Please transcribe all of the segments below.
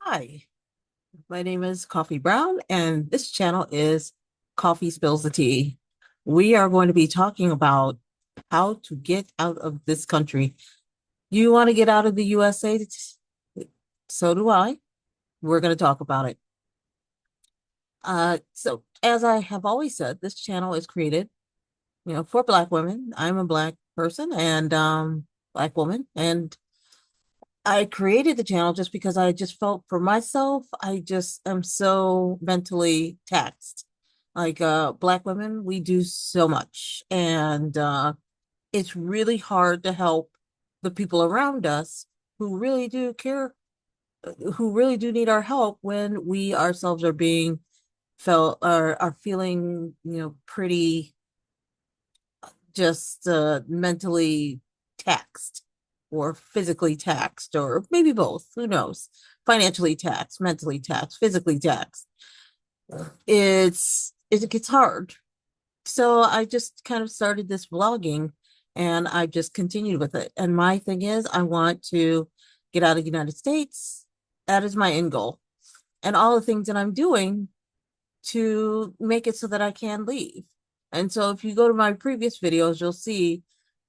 Hi, my name is Coffee Brown, and this channel is Coffee Spills the Tea. We are going to be talking about how to get out of this country. You want to get out of the USA? So do I. We're going to talk about it. So as I have always said, this channel is created, for Black women. I'm a Black person and Black woman, and I created the channel just because I just felt for myself, I just am so mentally taxed. Like Black women, we do so much, and it's really hard to help the people around us who really do care, who really do need our help when we ourselves are being felt are feeling, pretty just mentally taxed or physically taxed, or maybe both. Who knows? Financially taxed, mentally taxed, physically taxed. It gets hard. So I just kind of started this vlogging and I just continued with it. And my thing is, I want to get out of the United States. That is my end goal. And all the things that I'm doing to make it so that I can leave. And so if you go to my previous videos, you'll see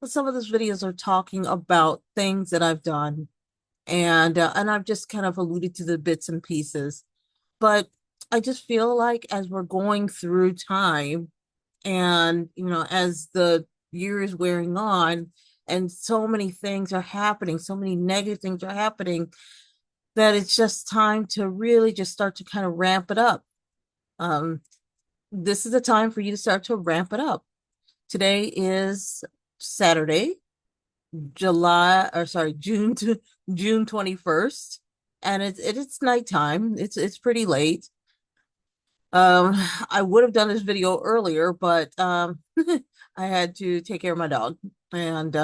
some of those videos are talking about things that I've done, and I've just kind of alluded to the bits and pieces. But I just feel like as we're going through time and, as the year is wearing on and so many things are happening, so many negative things are happening, that it's just time to really just start to kind of ramp it up. Um, this is the time for you to start to ramp it up. Today is Saturday, June 21st, and it's nighttime. It's pretty late. Um, I would have done this video earlier, but I had to take care of my dog, and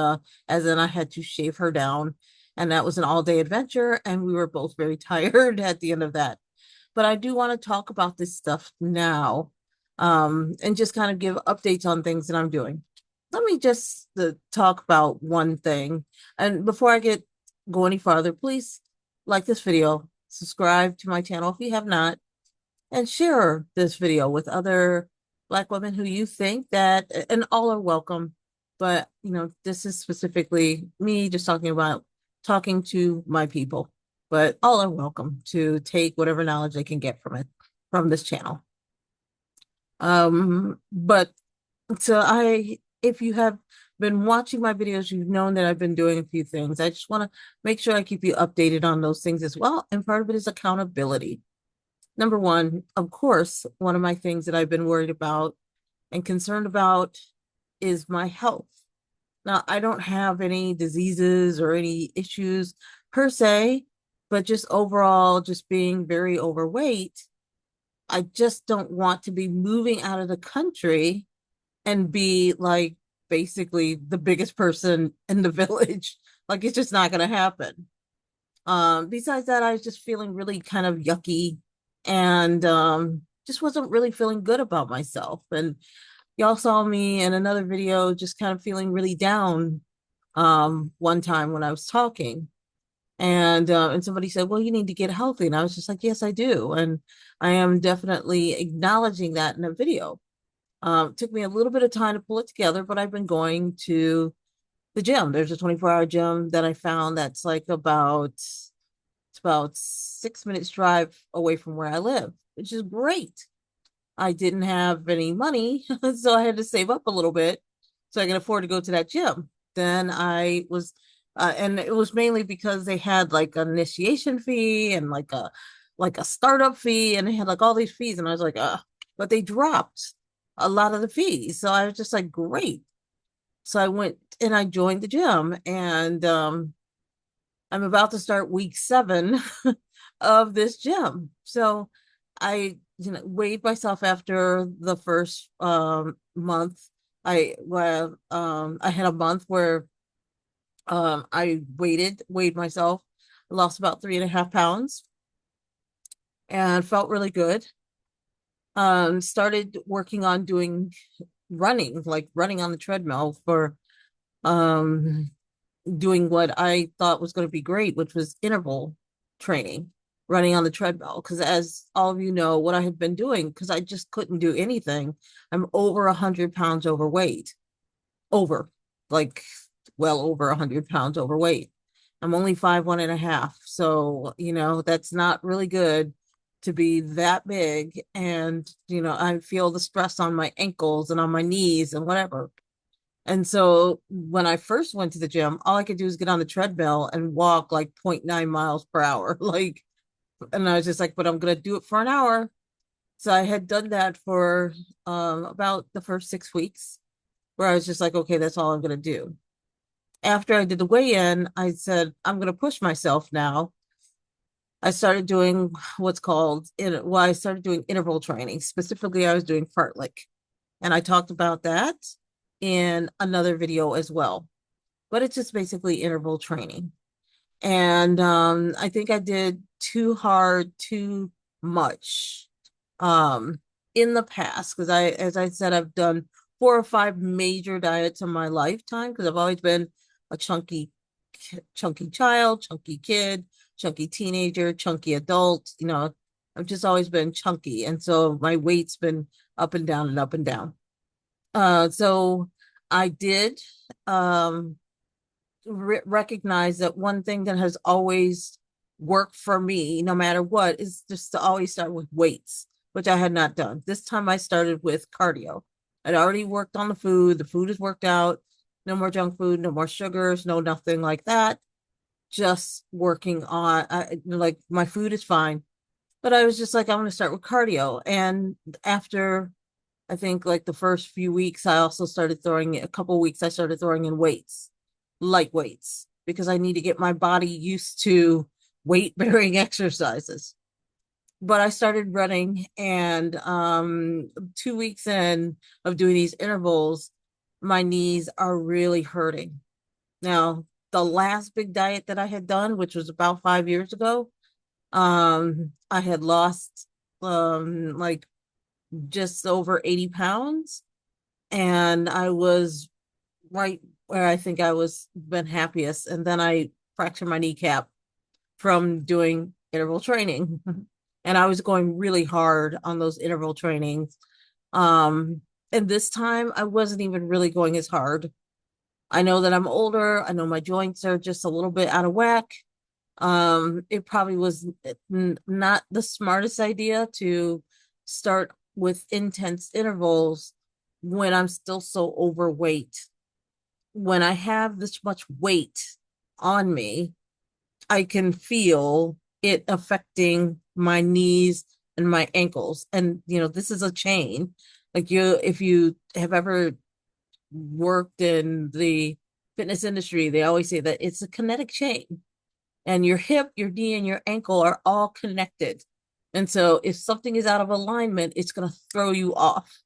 as in I had to shave her down, and that was an all-day adventure, and we were both very tired at the end of that. But I do want to talk about this stuff now, and just kind of give updates on things that I'm doing. Let me just talk about one thing. And before I go any farther, please like this video, subscribe to my channel if you have not, and share this video with other Black women who you think that, and all are welcome. But, this is specifically me just talking to my people. But all are welcome to take whatever knowledge they can get from this channel. But so if you have been watching my videos, you've known that I've been doing a few things. I just want to make sure I keep you updated on those things as well. And part of it is accountability. Number one, of course, one of my things that I've been worried about and concerned about is my health. Now, I don't have any diseases or any issues per se, but just overall, just being very overweight. I just don't want to be moving out of the country and be like basically the biggest person in the village. Like it's just not going to happen. Besides that, I was just feeling really kind of yucky, and just wasn't really feeling good about myself. And y'all saw me in another video just kind of feeling really down one time when I was talking. And somebody said, "Well, you need to get healthy." And I was just like, "Yes, I do." And I am definitely acknowledging that in a video. It took me a little bit of time to pull it together, but I've been going to the gym. There's a 24-hour gym that I found that's like it's about 6 minutes drive away from where I live, which is great. I didn't have any money, so I had to save up a little bit so I can afford to go to that gym. Then and it was mainly because they had like an initiation fee and like a startup fee, and they had like all these fees, and I was like, but they dropped a lot of the fees, so I was just like, great. So I went and I joined the gym, and I'm about to start week 7 of this gym. So I, weighed myself after the first month. I had a month where I weighed myself, lost about 3.5 pounds, and felt really good. Started working on doing running, like running on the treadmill for um doing what I thought was going to be great, which was interval training, running on the treadmill. Because as all of you know, what I had been doing, because I just couldn't do anything, I'm over 100 pounds overweight, over like well over 100 pounds overweight. I'm only 5'1.5". So, that's not really good to be that big. And, I feel the stress on my ankles and on my knees and whatever. And so when I first went to the gym, all I could do is get on the treadmill and walk like 0.9 miles per hour. And I was just like, but I'm going to do it for an hour. So I had done that for about the first 6 weeks, where I was just like, okay, that's all I'm going to do. After I did the weigh-in, I said, I'm going to push myself now. I started doing I started doing interval training. Specifically, I was doing fartlek. And I talked about that in another video as well. But it's just basically interval training. And I think I did too hard, too much um, in the past, because as I said, I've done 4 or 5 major diets in my lifetime, because I've always been a chunky child, chunky kid, chunky teenager, chunky adult. I've just always been chunky. And so my weight's been up and down and up and down. So I did recognize that one thing that has always worked for me, no matter what, is just to always start with weights, which I had not done. This time I started with cardio. I'd already worked on the food. The food is worked out. No more junk food, no more sugars, no nothing like that. Just working on, like, my food is fine. But I was just like, I'm going to start with cardio. And after, I think, like the first few weeks, I also started a couple weeks, I started throwing in weights, light weights, because I need to get my body used to weight bearing exercises. But I started running, and 2 weeks in of doing these intervals, my knees are really hurting. Now, the last big diet that I had done, which was about 5 years ago, I had lost like just over 80 pounds, and I was right where I think I was been happiest. And then I fractured my kneecap from doing interval training. And I was going really hard on those interval trainings. And this time I wasn't even really going as hard. I know that I'm older. I know my joints are just a little bit out of whack. It probably was not the smartest idea to start with intense intervals when I'm still so overweight. When I have this much weight on me, I can feel it affecting my knees and my ankles. And, this is a chain. Like, if you have ever worked in the fitness industry, they always say that it's a kinetic chain. And your hip, your knee, and your ankle are all connected. And so if something is out of alignment, it's going to throw you off.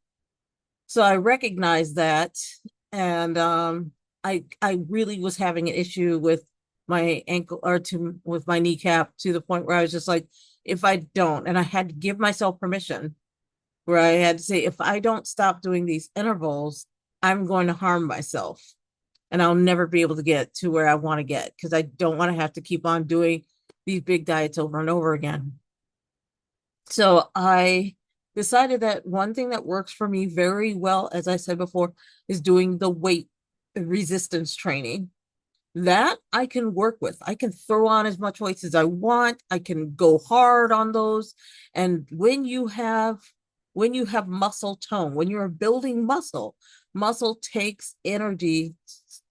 So I recognized that. And I really was having an issue with my ankle, with my kneecap, to the point where I was just like, if I don't, and I had to give myself permission, where I had to say, if I don't stop doing these intervals, I'm going to harm myself, and I'll never be able to get to where I want to get, because I don't want to have to keep on doing these big diets over and over again. So I decided that one thing that works for me very well, as I said before, is doing the weight resistance training. That I can work with. I can throw on as much weights as I want. I can go hard on those. And when you have muscle tone, when you're building muscle takes energy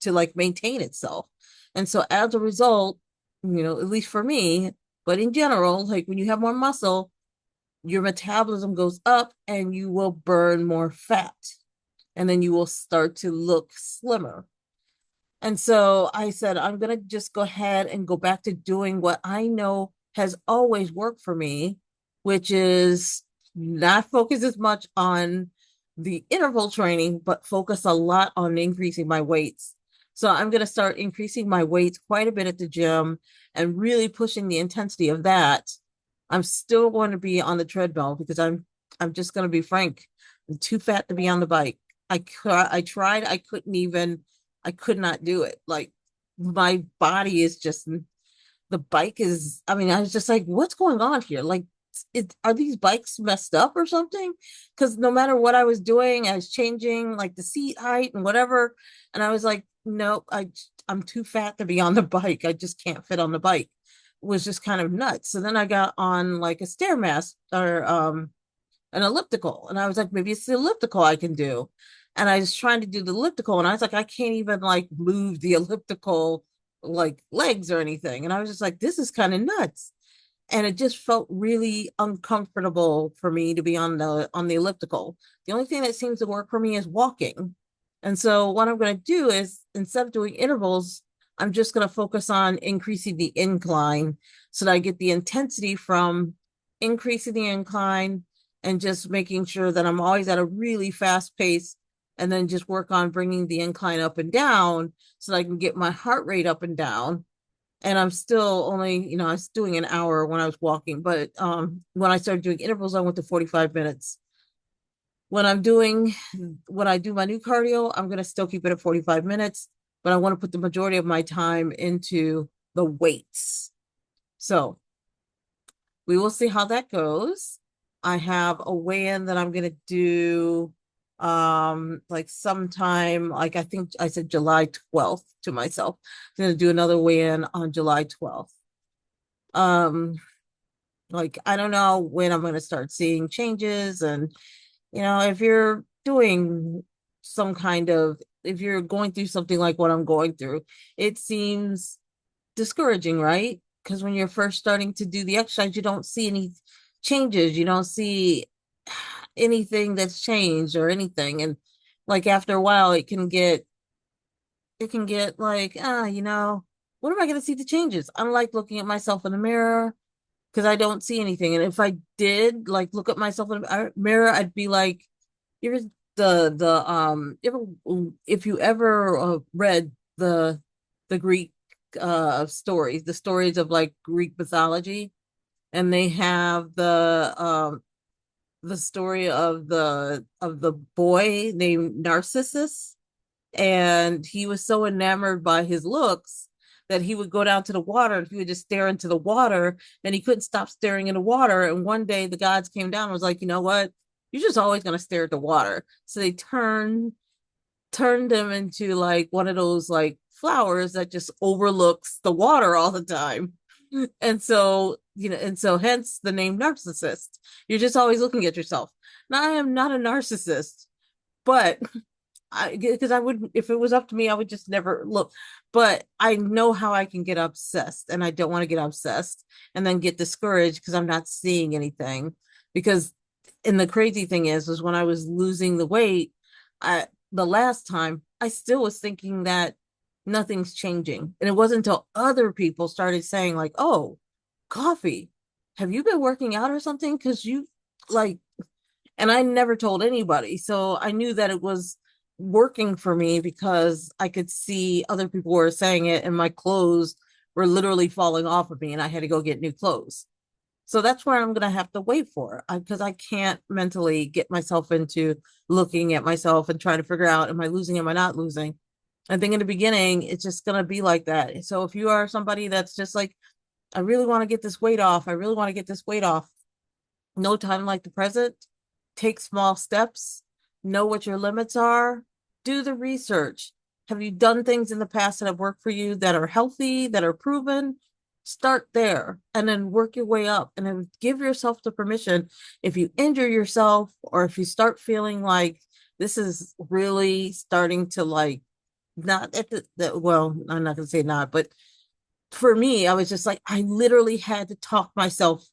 to like maintain itself. And so as a result, at least for me, but in general, like when you have more muscle, your metabolism goes up and you will burn more fat. And then you will start to look slimmer. And so I said, I'm going to just go ahead and go back to doing what I know has always worked for me, which is not focus as much on the interval training, but focus a lot on increasing my weights. So I'm going to start increasing my weights quite a bit at the gym and really pushing the intensity of that. I'm still going to be on the treadmill, because I'm just going to be frank. I'm too fat to be on the bike. I tried, I could not do it. Like, my body is just, the bike is, I mean, I was just like, what's going on here? Like, are these bikes messed up or something? Because no matter what I was doing, I was changing like the seat height and whatever. And I was like, nope, I'm too fat to be on the bike. I just can't fit on the bike. It was just kind of nuts. So then I got on like a stairmaster or an elliptical. And I was like, maybe it's the elliptical I can do. And I was trying to do the elliptical, and I was like, I can't even like move the elliptical like legs or anything. And I was just like, this is kind of nuts. And it just felt really uncomfortable for me to be on the elliptical. The only thing that seems to work for me is walking. And so what I'm going to do is, instead of doing intervals, I'm just going to focus on increasing the incline so that I get the intensity from increasing the incline and just making sure that I'm always at a really fast pace, and then just work on bringing the incline up and down so that I can get my heart rate up and down. And I'm still only, I was doing an hour when I was walking, but when I started doing intervals, I went to 45 minutes. When I'm doing, when I do my new cardio, I'm going to still keep it at 45 minutes, but I want to put the majority of my time into the weights. So we will see how that goes. I have a weigh-in that I'm going to do like sometime, like I think I said July 12th to myself. I'm going to do another weigh-in on July 12th. Um like I don't know when I'm going to start seeing changes. And if you're doing some kind of, if you're going through something like what I'm going through, it seems discouraging, right? Because when you're first starting to do the exercise, you don't see any changes. You don't see anything that's changed or anything. And like after a while, it can get like, what am I going to see the changes? I like looking at myself in the mirror because I don't see anything. And if I did like look at myself in the mirror, I'd be like, here's if you ever read the Greek stories, the stories of like Greek mythology, and they have the story of the boy named Narcissus, and he was so enamored by his looks that he would go down to the water, and he would just stare into the water, and he couldn't stop staring into water. And one day the gods came down and was like, you know what, you're just always going to stare at the water. So they turned him into like one of those like flowers that just overlooks the water all the time. And so, and so hence the name narcissist. You're just always looking at yourself. Now, I am not a narcissist, but because I would, if it was up to me, I would just never look. But I know how I can get obsessed, and I don't want to get obsessed and then get discouraged because I'm not seeing anything. Because, and the crazy thing is when I was losing the weight, the last time I still was thinking that nothing's changing, and it wasn't until other people started saying like, "Oh, Coffee, have you been working out or something?" Because you like, and I never told anybody. So I knew that it was working for me because I could see other people were saying it, and my clothes were literally falling off of me, and I had to go get new clothes. So that's where I'm going to have to wait for, because I can't mentally get myself into looking at myself and trying to figure out, am I losing? Am I not losing? I think in the beginning, it's just going to be like that. So if you are somebody that's just like, I really want to get this weight off. I really want to get this weight off. No time like the present. Take small steps. Know what your limits are. Do the research. Have you done things in the past that have worked for you that are healthy, that are proven? Start there and then work your way up, and then give yourself the permission. If you injure yourself, or if you start feeling like this is really starting to like, not at well, I'm not going to say not, but for me, I was just like, I literally had to talk myself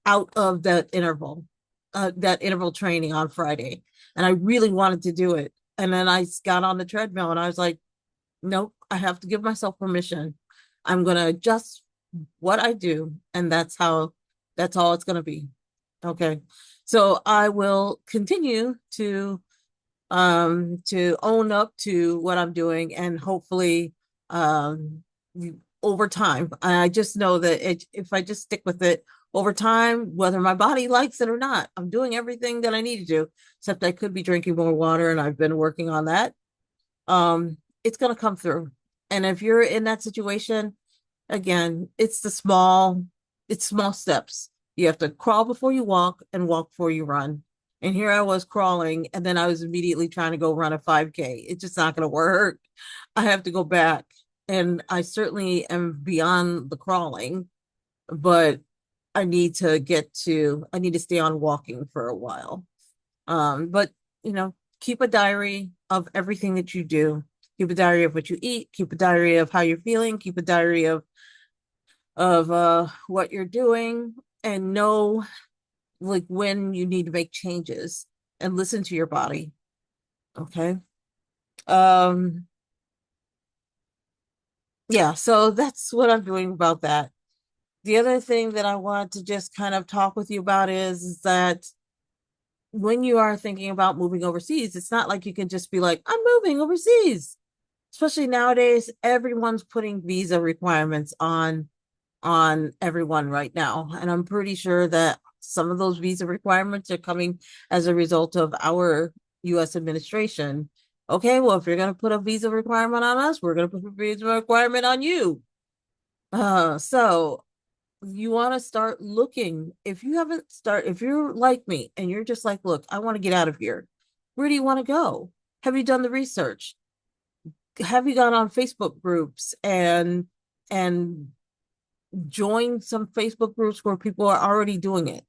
out of that interval training on Friday. And I really wanted to do it. And then I got on the treadmill and I was like, nope, I have to give myself permission. I'm going to adjust what I do. And that's all it's going to be. Okay. So I will continue to own up to what I'm doing, and hopefully um over time. I just know that if I just stick with it over time, whether my body likes it or not, I'm doing everything that I need to do, except I could be drinking more water, and I've been working on that. It's going to come through. And if you're in that situation, Again, it's small steps. You have to crawl before you walk and walk before you run. And here I was crawling, and then I was immediately trying to go run a 5K. It's just not going to work. I have to go back. And I certainly am beyond the crawling, but I need to stay on walking for a while. But keep a diary of everything that you do. Keep a diary of what you eat, keep a diary of how you're feeling, keep a diary of what you're doing, and know like when you need to make changes and listen to your body. Okay. Um, yeah, so that's what I'm doing about that. The other thing that I want to just kind of talk with you about is that when you are thinking about moving overseas, it's not like you can just be like, I'm moving overseas. Especially nowadays, everyone's putting visa requirements on everyone right now. And I'm pretty sure that some of those visa requirements are coming as a result of our US administration. Okay, well, if you're going to put a visa requirement on us, we're going to put a visa requirement on you. So you want to start looking. If you're like me and you're just like, look, I want to get out of here. Where do you want to go? Have you done the research? Have you gone on Facebook groups and joined some Facebook groups where people are already doing it?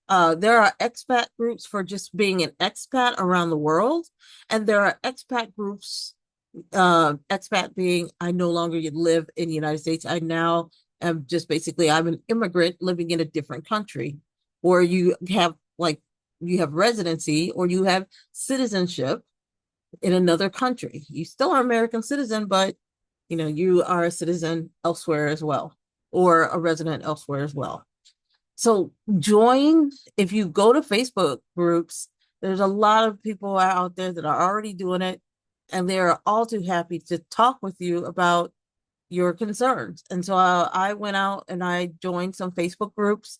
There are expat groups for just being an expat around the world, and there are expat groups, expat being I no longer live in the United States. I now am just basically I'm an immigrant living in a different country, or you have residency or you have citizenship in another country. You still are an American citizen, but you are a citizen elsewhere as well, or a resident elsewhere as well. So join, if you go to Facebook groups, there's a lot of people out there that are already doing it, and they're all too happy to talk with you about your concerns. And so I went out and I joined some Facebook groups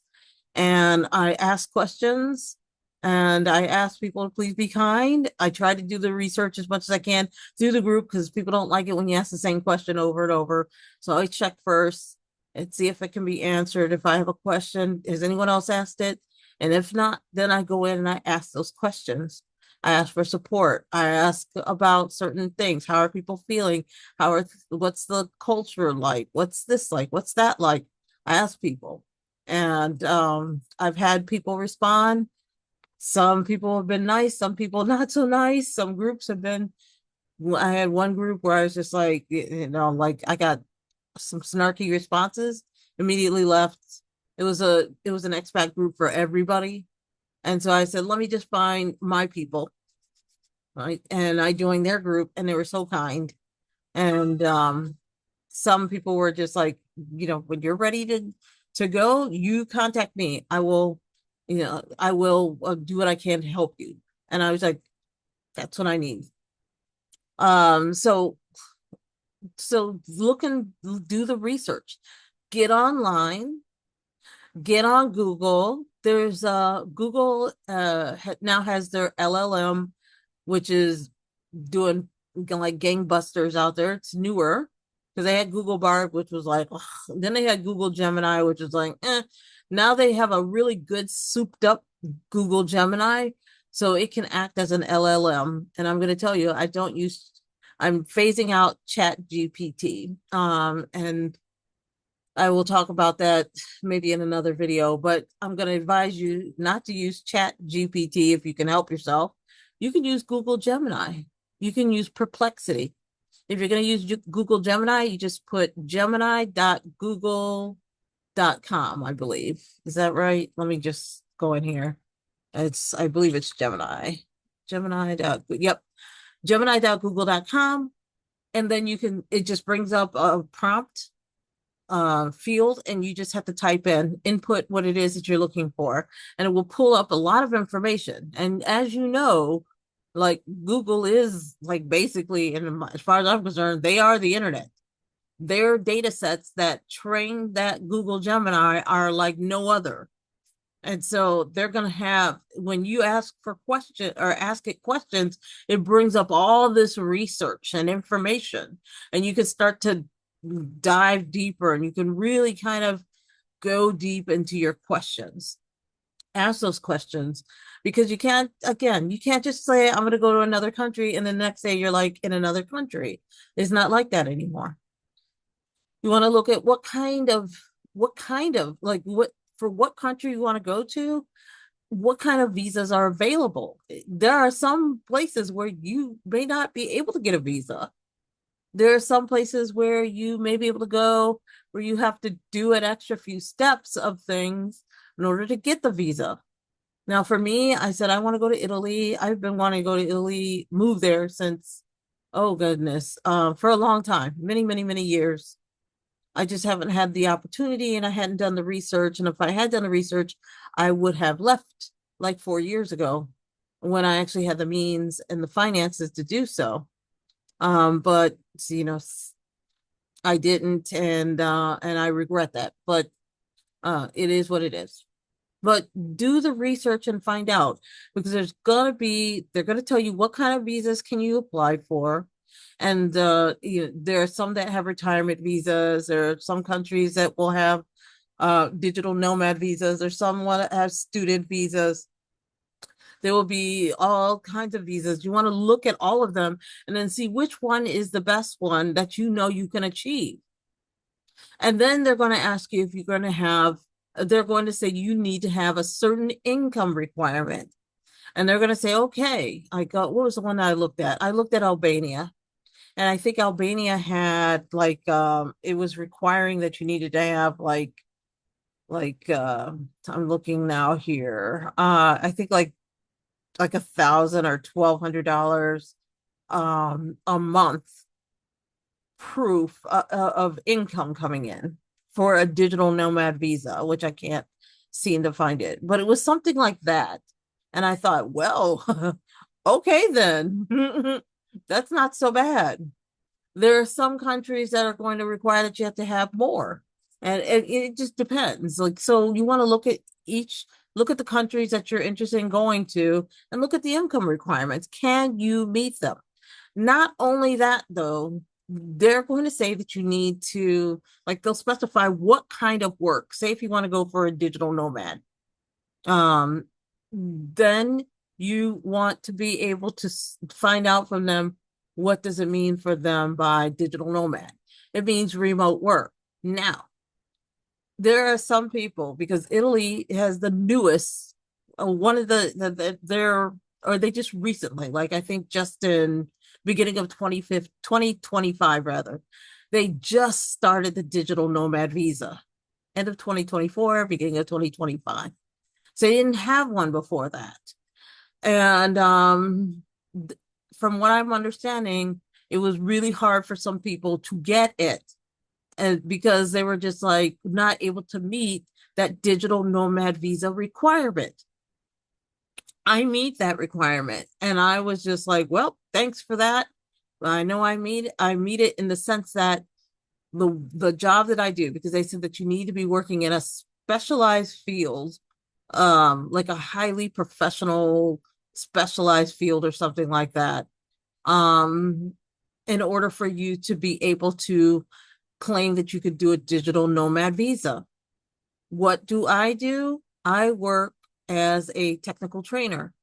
and I asked questions and I asked people to please be kind. I tried to do the research as much as I can through the group because people don't like it when you ask the same question over and over. So I check first and see if it can be answered. If I have a question, has anyone else asked it? And if not, then I go in and I ask those questions. I ask for support. I ask about certain things. How are people feeling? What's the culture like? What's this like? What's that like? I ask people. And I've had people respond. Some people have been nice, some people not so nice. Some groups have been, I had one group where I was just like, like I got some snarky responses, immediately left. It was an expat group for everybody. And so I said, let me just find my people. Right. And I joined their group and they were so kind. And some people were just like, when you're ready to go, you contact me. I will do what I can to help you. And I was like, that's what I need. Um, so look and do the research. Get online, get on Google. There's Google now has their LLM, which is doing like gangbusters out there. It's newer because they had Google Bard, which was like, ugh. Then they had Google Gemini, which was like, eh. Now they have a really good souped up Google Gemini, so it can act as an LLM. And I'm going to tell you, I'm phasing out Chat GPT. And I will talk about that maybe in another video, but I'm going to advise you not to use Chat GPT if you can help yourself. You can use Google Gemini. You can use Perplexity. If you're going to use Google Gemini, you just put gemini.google.com, I believe. Is that right? Let me just go in here. I believe it's Gemini. Yep. Gemini.google.com. And then it just brings up a prompt field and you just have to type input what it is that you're looking for, and it will pull up a lot of information. And as you know, like Google is like basically, and as far as I'm concerned, they are the internet. Their data sets that train that Google Gemini are like no other. And so they're going to have, when you ask for question or ask it questions, it brings up all this research and information, and you can start to dive deeper and you can really kind of go deep into your questions. Ask those questions because you can't, again, you can't just say, I'm going to go to another country and the next day you're like in another country. It's not like that anymore. You want to look at like what for what country you want to go to, what kind of visas are available. There are some places where you may not be able to get a visa. There are some places where you may be able to go where you have to do an extra few steps of things in order to get the visa. Now, for me, I said I want to go to Italy. I've been wanting to go to Italy, move there since, oh goodness, for a long time, many, many, many years. I just haven't had the opportunity and I hadn't done the research. And if I had done the research, I would have left like 4 years ago when I actually had the means and the finances to do so. But you know, I didn't, and I regret that. But it is what it is. But do the research and find out because they're gonna tell you what kind of visas can you apply for. And there are some that have retirement visas. There are some countries that will have digital nomad visas, or some want to have student visas. There will be all kinds of visas. You want to look at all of them and then see which one is the best one that you know you can achieve. And then they're going to ask you if they're going to say you need to have a certain income requirement. And they're going to say, okay, what was the one I looked at? I looked at Albania. And I think Albania had it was requiring that you needed to have I'm looking now here. I think like $1,000 or $1,200 a month proof of income coming in for a digital nomad visa, which I can't seem to find it, but it was something like that. And I thought, well, okay, then that's not so bad. There are some countries that are going to require that you have to have more. And it just depends. Like, so you want to look at the countries that you're interested in going to and look at the income requirements. Can you meet them? Not only that, though, they're going to say that you need to, like, they'll specify what kind of work. Say if you want to go for a digital nomad, then you want to be able to find out from them what does it mean for them by digital nomad. It means remote work. Now, there are some people, because Italy has the newest, one of they just recently, like I think just in beginning of 2025 rather, they just started the digital nomad visa, end of 2024, beginning of 2025. So they didn't have one before that. And from what I'm understanding, it was really hard for some people to get it, and because they were just like not able to meet that digital nomad visa requirement. I meet that requirement, and I was just like, well, thanks for that. I know I meet it in the sense that the job that I do, because they said that you need to be working in a specialized field, like a highly professional specialized field or something like that, in order for you to be able to claim that you could do a digital nomad visa. What do? I work as a technical trainer.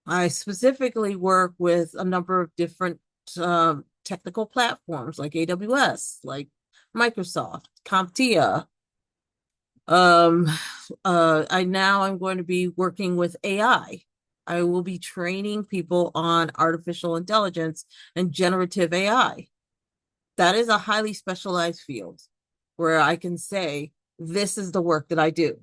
I specifically work with a number of different technical platforms like AWS, like Microsoft, CompTIA. I'm going to be working with AI. I will be training people on artificial intelligence and generative AI. That is a highly specialized field where I can say, this is the work that I do.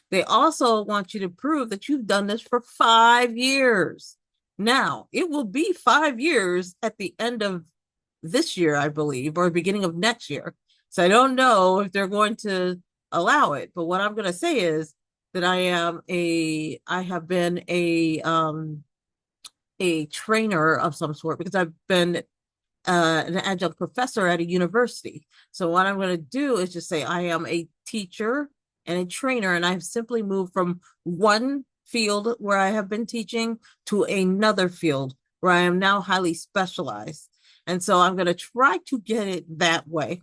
They also want you to prove that you've done this for 5 years. Now, it will be 5 years at the end of this year, I believe, or beginning of next year. So I don't know if they're going to allow it. But what I'm going to say is that I have been a trainer of some sort, because I've been an adjunct professor at a university. So what I'm going to do is just say I am a teacher and a trainer, and I've simply moved from one field where I have been teaching to another field where I am now highly specialized. And so I'm going to try to get it that way.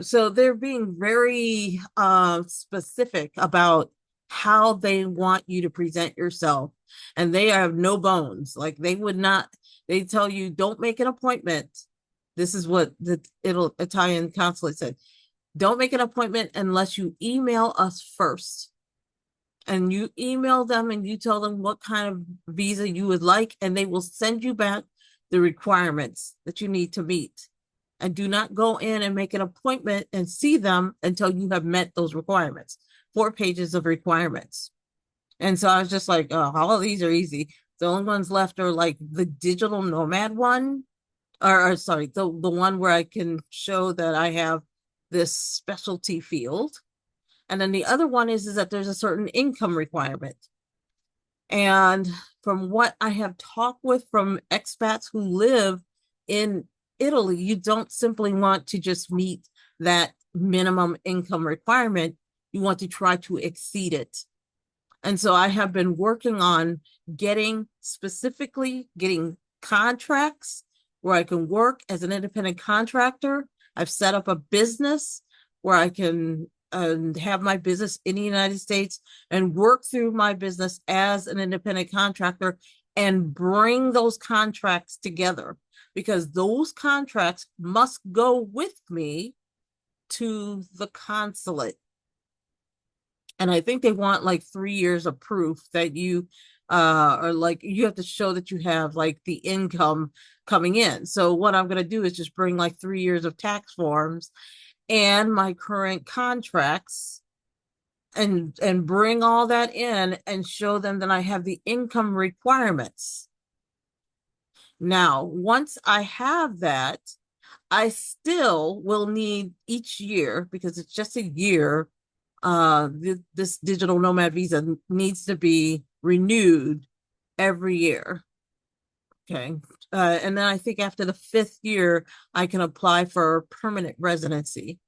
So they're being very specific about how they want you to present yourself. And they have no bones. Like they would not, they tell you, don't make an appointment. This is what the Italian consulate said. Don't make an appointment unless you email us first. And you email them and you tell them what kind of visa you would like, and they will send you back the requirements that you need to meet. And do not go in and make an appointment and see them until you have met those requirements. 4 pages of requirements. And so I was just like, oh, all of these are easy. The only ones left are like the digital nomad one, or sorry, the one where I can show that I have this specialty field. And then the other one is that there's a certain income requirement. And from what I have talked with from expats who live in Italy, you don't simply want to just meet that minimum income requirement. You want to try to exceed it. And so I have been working on getting contracts where I can work as an independent contractor. I've set up a business where I can have my business in the United States and work through my business as an independent contractor and bring those contracts together, because those contracts must go with me to the consulate. And I think they want like 3 years of proof that you or like you have to show that you have like the income coming in. So what I'm going to do is just bring like 3 years of tax forms and my current contracts and bring all that in and show them that I have the income requirements. Now, once I have that, I still will need each year, because it's just a year, this digital nomad visa needs to be renewed every year. Okay. And then I think after the 5th year, I can apply for permanent residency.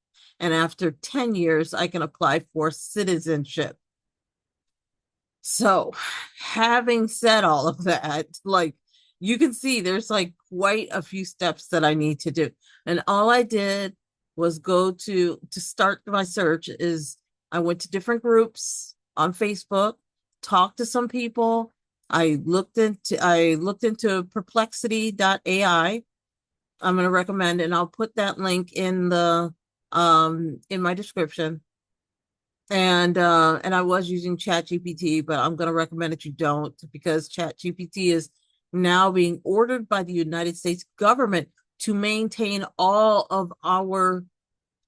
And after 10 years, I can apply for citizenship. So, having said all of that, like you can see there's like quite a few steps that I need to do. And all I did was go to start my search is I went to different groups on Facebook, talked to some people. I looked into perplexity.ai. I'm going to recommend, and I'll put that link in the in my description. And I was using ChatGPT, but I'm going to recommend that you don't, because ChatGPT is now being ordered by the United States government to maintain all of our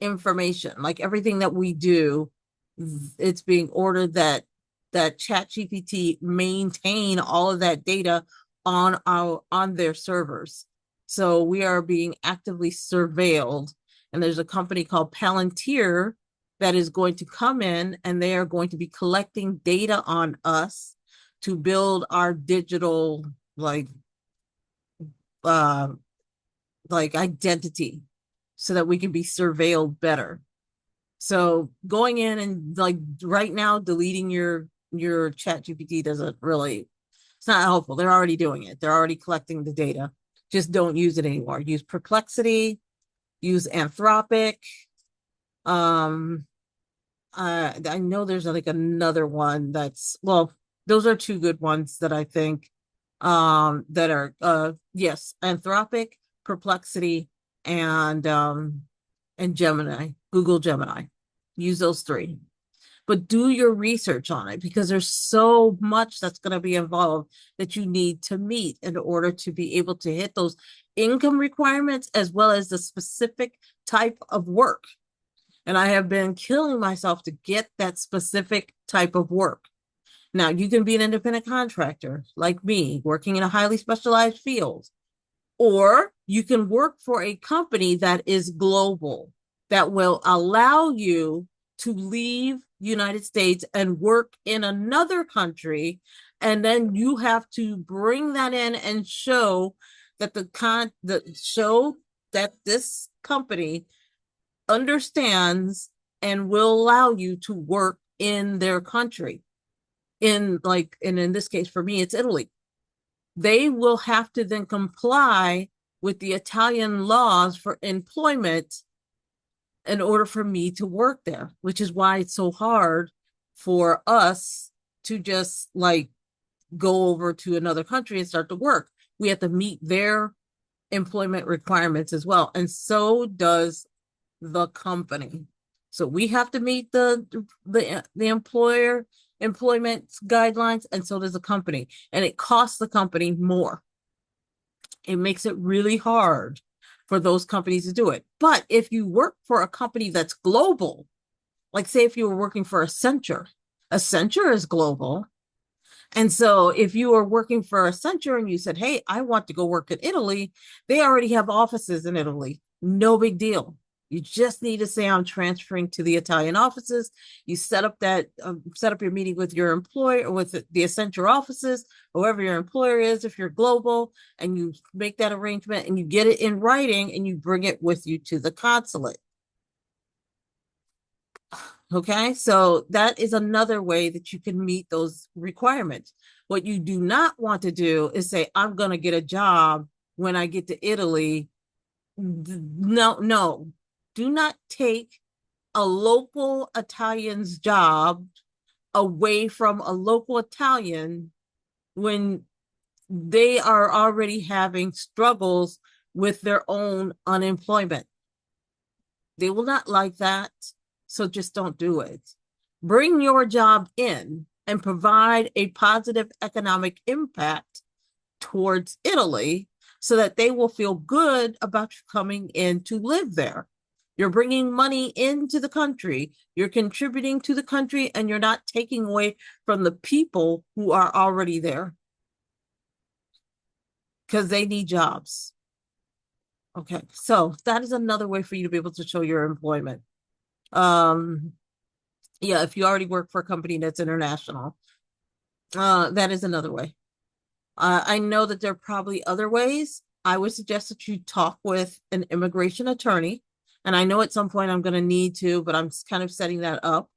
information, like everything that we do. It's being ordered that ChatGPT maintain all of that data on their servers. So we are being actively surveilled. And there's a company called Palantir that is going to come in, and they are going to be collecting data on us to build our digital like identity so that we can be surveilled better. So going in and like right now deleting your ChatGPT doesn't really, it's not helpful. They're already doing it. They're already collecting the data. Just don't use it anymore. Use Perplexity, use Anthropic. I know there's like another one that's, well, those are 2 good ones that I think that are yes, Anthropic, Perplexity, and Gemini, Google Gemini. Use those 3. But do your research on it, because there's so much that's going to be involved that you need to meet in order to be able to hit those income requirements as well as the specific type of work. And I have been killing myself to get that specific type of work. Now, you can be an independent contractor like me, working in a highly specialized field, or you can work for a company that is global, that will allow you to leave United States and work in another country. And then you have to bring that in and show that show that this company understands and will allow you to work in their country. And in this case, for me, it's Italy. they will have to then comply with the Italian laws for employment in order for me to work there, which is why it's so hard for us to just like go over to another country and start to work. We have to meet their employment requirements as well. And so does the company. So we have to meet the employer employment guidelines, and so does the company. And it costs the company more. It makes it really hard for those companies to do it. But if you work for a company that's global, like say if you were working for Accenture, Accenture is global. And so if you are working for Accenture and you said, hey, I want to go work in Italy, they already have offices in Italy. No big deal. You just need to say I'm transferring to the Italian offices. You set up your meeting with your employer or with the Accenture offices, whoever your employer is, if you're global, and you make that arrangement and you get it in writing and you bring it with you to the consulate. Okay, so that is another way that you can meet those requirements. What you do not want to do is say, I'm going to get a job when I get to Italy. No, no, do not take a local Italian's job away from a local Italian when they are already having struggles with their own unemployment. They will not like that. So just don't do it. Bring your job in and provide a positive economic impact towards Italy so that they will feel good about you coming in to live there. You're bringing money into the country, you're contributing to the country, and you're not taking away from the people who are already there because they need jobs. Okay, so that is another way for you to be able to show your employment. Yeah, if you already work for a company that's international, that is another way. I know that there are probably other ways. I would suggest that you talk with an immigration attorney. And I know at some point I'm going to need to, but I'm kind of setting that up.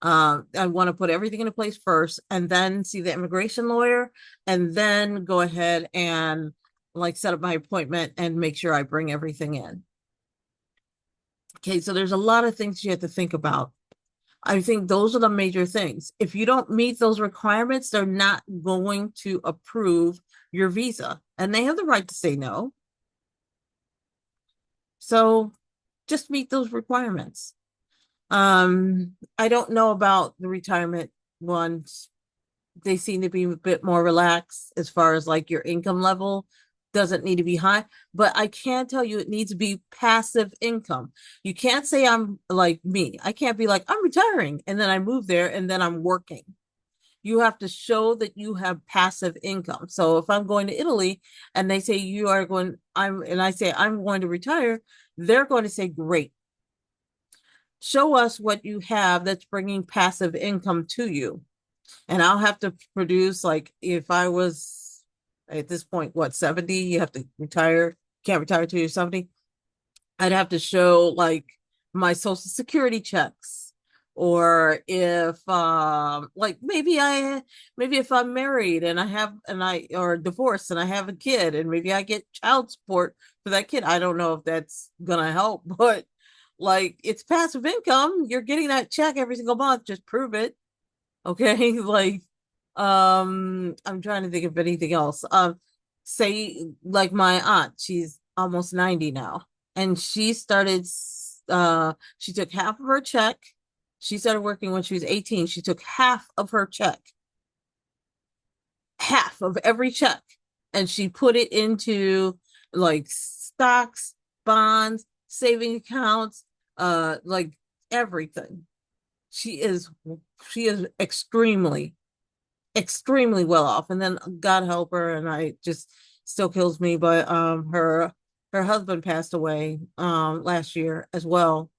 I want to put everything into place first and then see the immigration lawyer and then go ahead and like set up my appointment and make sure I bring everything in. Okay, so there's a lot of things you have to think about. I think those are the major things. If you don't meet those requirements, they're not going to approve your visa, and they have the right to say no. So just meet those requirements. I don't know about the retirement ones. They seem to be a bit more relaxed as far as like your income level doesn't need to be high, but I can tell you it needs to be passive income. You can't say I'm like me. I can't be like, I'm retiring and then I move there and then I'm working. You have to show that you have passive income. So if I'm going to Italy and they say you are going, and I say I'm going to retire, they're going to say, great. Show us what you have that's bringing passive income to you. And I'll have to produce, like, if I was at this point, what, 70, you have to retire, can't retire till you're 70. I'd have to show like my social security checks, or if like maybe if I'm married and or divorced and I have a kid and maybe I get child support for that kid. I don't know if that's gonna help, but like it's passive income. You're getting that check every single month. Just prove it. Okay. Like, I'm trying to think of anything else. Say like my aunt, she's almost 90 now, and she took half of her check. She started working when she was 18. She took half of her check, half of every check, and she put it into like stocks, bonds, saving accounts, like everything. She is she is extremely well off. And then God help her, and I just still kills me, but her husband passed away last year as well.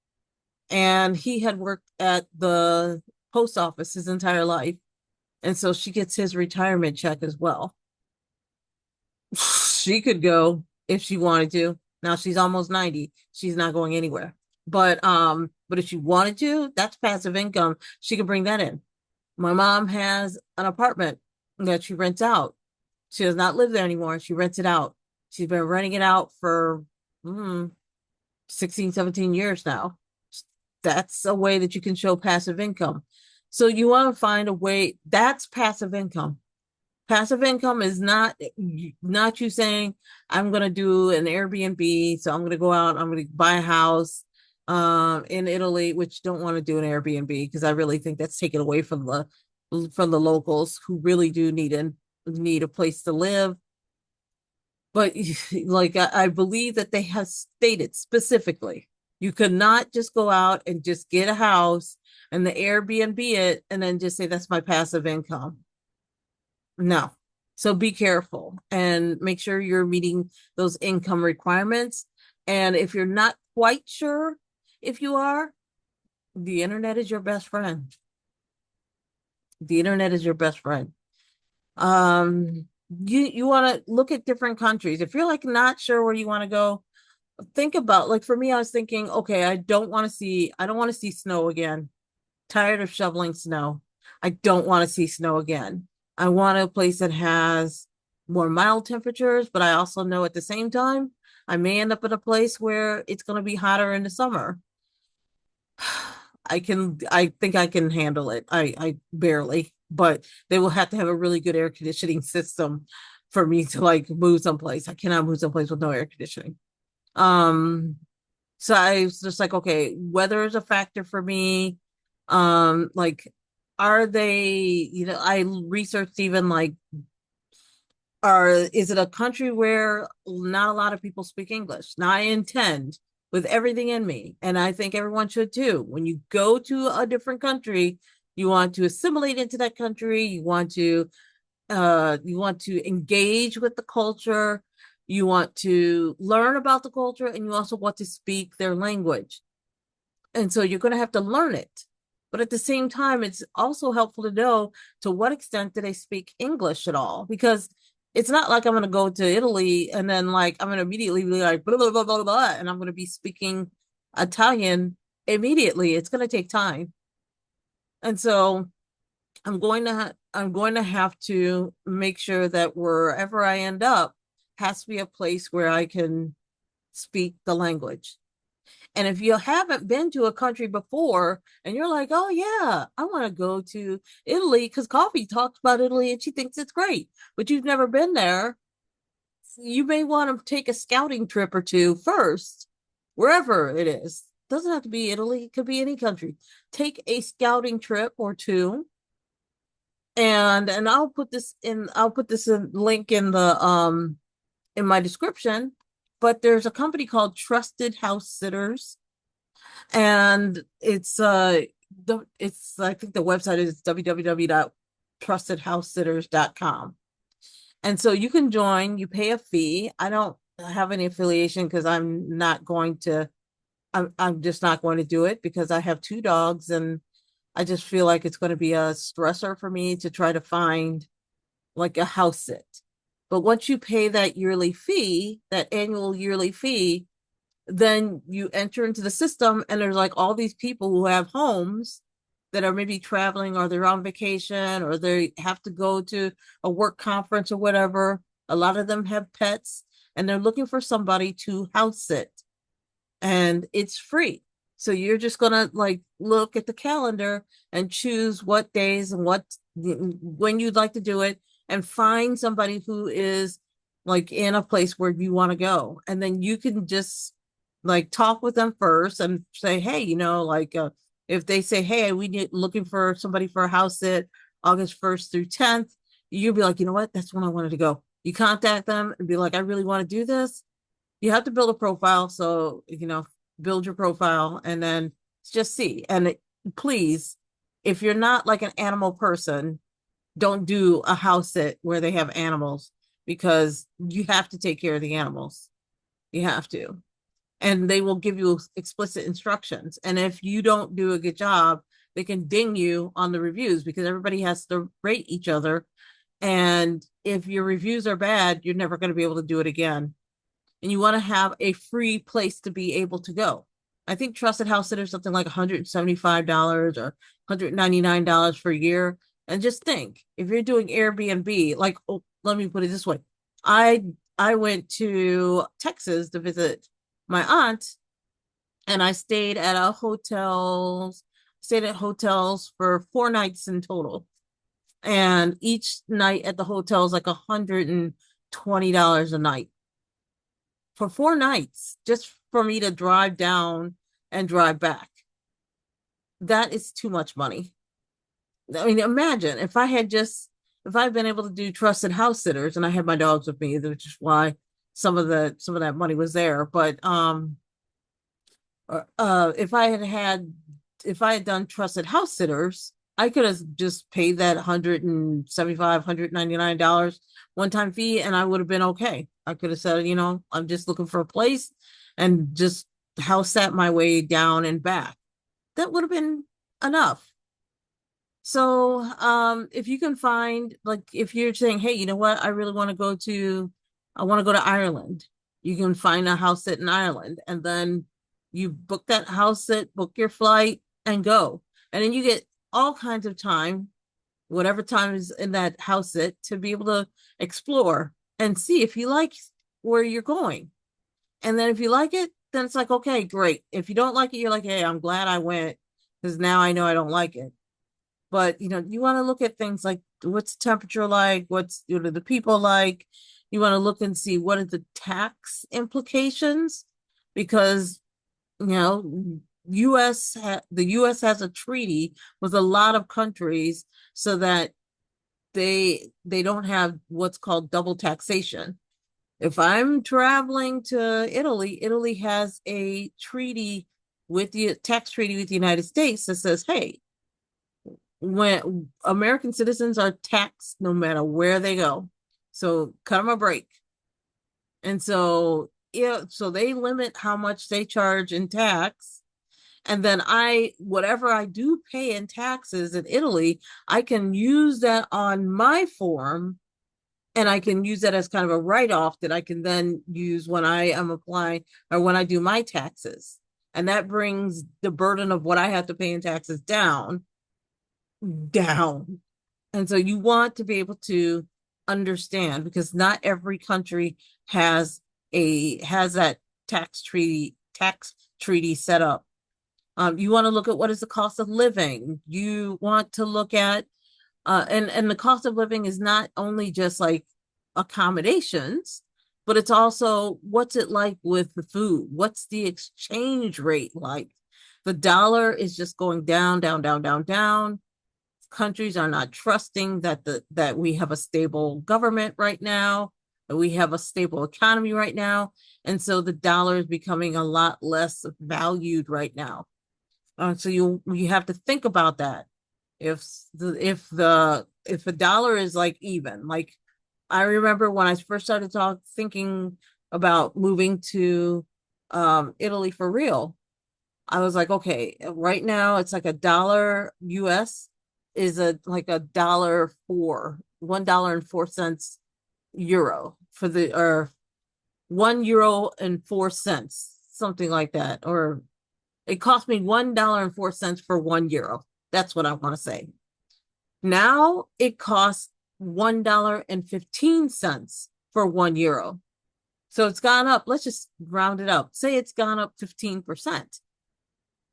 And he had worked at the post office his entire life. And so she gets his retirement check as well. She could go if she wanted to. Now she's almost 90. She's not going anywhere. But if she wanted to, that's passive income. She could bring that in. My mom has an apartment that she rents out. She does not live there anymore. She rents it out. She's been renting it out for 16, 17 years now. That's a way that you can show passive income. So you want to find a way that's passive income. Passive income is not you saying I'm going to do an Airbnb, so I'm going to go out, I'm going to buy a house in Italy, which don't want to do an Airbnb because I really think that's taken away from the locals who really do need a place to live. But like I believe that they have stated specifically, you could not just go out and just get a house and the Airbnb it and then just say that's my passive income. No. So be careful and make sure you're meeting those income requirements. And if you're not quite sure if you are, the internet is your best friend. The internet is your best friend. You want to look at different countries. If you're like not sure where you want to go, think about like for me, I was thinking, okay, I don't want to see snow again. Tired of shoveling snow. I don't want to see snow again. I want a place that has more mild temperatures, but I also know at the same time, I may end up in a place where it's going to be hotter in the summer. I think I can handle it. I barely, but they will have to have a really good air conditioning system for me to like move someplace. I cannot move someplace with no air conditioning. Um, so I was just like, okay, weather is a factor for me. Like, are they, I researched even like, is it a country where not a lot of people speak English? Now I intend with everything in me, and I think everyone should too. When you go to a different country, you want to assimilate into that country. You want to engage with the culture. You want to learn about the culture, and you also want to speak their language. And so you're going to have to learn it. But at the same time, it's also helpful to know to what extent do they speak English at all? Because it's not like I'm going to go to Italy and then like I'm going to immediately be like blah, blah, blah, blah, blah, and I'm going to be speaking Italian immediately. It's going to take time. And so I'm going to have to make sure that wherever I end up has to be a place where I can speak the language. And if you haven't been to a country before and you're like, oh, yeah, I want to go to Italy because Coffee talks about Italy and she thinks it's great, but you've never been there, you may want to take a scouting trip or two first, wherever it is. Doesn't have to be Italy, it could be any country. Take a scouting trip or two. And I'll put this in link in my description, but there's a company called Trusted House Sitters, and it's I think the website is www.trustedhousesitters.com. And so you can join, you pay a fee. I don't have any affiliation because I'm just not going to do it because I have two dogs and I just feel like it's going to be a stressor for me to try to find like a house sit. But once you pay that yearly fee, that annual yearly fee, then you enter into the system and there's like all these people who have homes that are maybe traveling or they're on vacation or they have to go to a work conference or whatever. A lot of them have pets and they're looking for somebody to house sit and it's free. So you're just gonna like look at the calendar and choose what days and when you'd like to do it and find somebody who is like in a place where you want to go. And then you can just like talk with them first and say, hey, if they say, hey, we need looking for somebody for a house sit August 1st through 10th, you'll be like, you know what? That's when I wanted to go. You contact them and be like, I really want to do this. You have to build a profile. So, build your profile and then just see. And please, if you're not like an animal person, don't do a house sit where they have animals because you have to take care of the animals. You have to. And they will give you explicit instructions. And if you don't do a good job, they can ding you on the reviews because everybody has to rate each other. And if your reviews are bad, you're never going to be able to do it again. And you want to have a free place to be able to go. I think Trusted House Sitters something like $175 or $199 for a year. And just think, if you're doing Airbnb, like let me put it this way. I I went to Texas to visit my aunt, and I stayed at hotels for 4 nights in total. And each night at the hotel is like $120 a night for 4 nights, just for me to drive down and drive back. That is too much money. I mean, imagine if I'd been able to do trusted house sitters, and I had my dogs with me, which is why some of that money was there. But if if I had done trusted house sitters, I could have just paid that $199 one-time fee, and I would have been okay. I could have said, I'm just looking for a place and just house sat my way down and back. That would have been enough. So, if you can find, like, if you're saying, hey, you know what, I want to go to Ireland, you can find a house sit in Ireland, and then you book that house sit, book your flight, and go. And then you get all kinds of time, whatever time is in that house sit, to be able to explore and see if you like where you're going. And then if you like it, then it's like, okay, great. If you don't like it, you're like, hey, I'm glad I went because now I know I don't like it. But you want to look at things like what's the temperature like, what are the people like. You want to look and see what are the tax implications, because the US has a treaty with a lot of countries so that they don't have what's called double taxation. If I'm traveling to Italy, Italy has a treaty with the tax treaty with the United States that says, hey, when American citizens are taxed no matter where they go. So cut them a break. And so, yeah, so they limit how much they charge in tax. And then whatever I do pay in taxes in Italy, I can use that on my form, and I can use that as kind of a write-off that I can then use when I am applying or when I do my taxes. And that brings the burden of what I have to pay in taxes down. And so you want to be able to understand, because not every country has that tax treaty set up. You want to look at what is the cost of living. You want to look at and the cost of living is not only just like accommodations, but it's also what's it like with the food? What's the exchange rate like? The dollar is just going down, down, down, down, down. Countries are not trusting that we have a stable government right now, that we have a stable economy right now, and so the dollar is becoming a lot less valued right now. So you have to think about that. If the dollar is like even, like I remember when I first started thinking about moving to Italy for real, I was like, okay, right now it's like $1 US is like $1.04 euro for the or €1.04, something like that. Or it cost me $1.04 for €1. That's what I want to say. Now it costs $1.15 for €1. So it's gone up. Let's just round it up. Say it's gone up 15%.